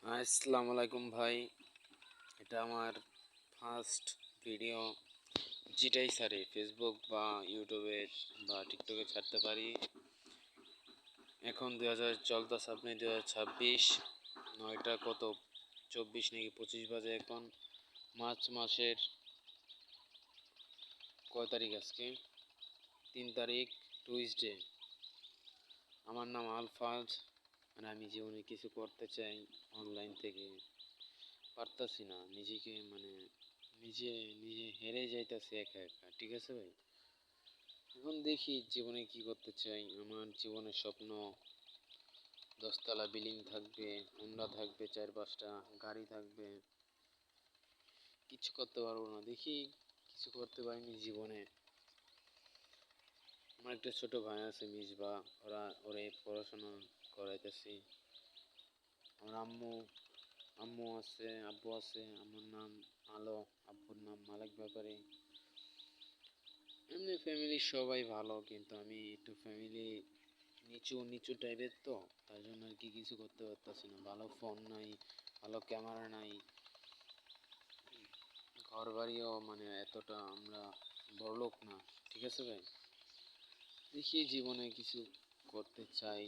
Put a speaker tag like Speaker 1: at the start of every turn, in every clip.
Speaker 1: আসসালামু আলাইকুম ভাই। এটা আমার ফার্স্ট ভিডিও, যেটাই ছাড়ি ফেসবুক বা ইউটিউবে বা টিকটকে ছাড়তে পারি। এখন 2000 চলতেছে, আপনি 2026, 9টা কত 24 নাকি 25 বাজে এখন। মার্চ মাসের কয় তারিখ আজকে? 3 তারিখ, টুইসডে। আমার নাম আলফাজ। আর আমি জীবনে কিছু করতে চাই অনলাইন থেকে, পারতাছি না নিজেকে, নিজে নিজে হেরে যাইতাছি একা একা। ঠিক আছে ভাই, এখন দেখি জীবনে কি করতে চাই। আমার জীবনের স্বপ্ন 10 তলা বিল্ডিং থাকবে, হোন্ডা থাকবে, 4-5টা গাড়ি থাকবে। কিছু করতে পারবো না, দেখি কিছু করতে পারিনি জীবনে। আমার একটা ছোট ভাই আছে মিসবা, ওরে পড়াশোনা করাইতেছি। আমার আম্মু আছে, আব্বু আছে। আমার নাম আলো, আব্বুর নাম মালিক ব্যাপারী। এমনি ফ্যামিলির সবাই ভালো, কিন্তু আমি একটু ফ্যামিলি নিচু নিচু টাইপের, তো তার জন্য আর কি কিছু করতে পারতেছি না। ভালো ফোন নাই, ভালো ক্যামেরা নাই, ঘর বাড়িও এতটা আমরা বড়লোক না। ঠিক আছে ভাই, দেখি জীবনে কিছু করতে চাই,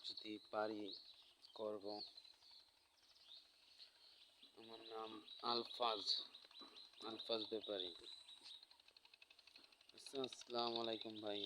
Speaker 1: যদি পারি করব। আমার নাম আলফাজ, আলফাজ ব্যাপারী। আচ্ছা, আসসালামু আলাইকুম ভাই।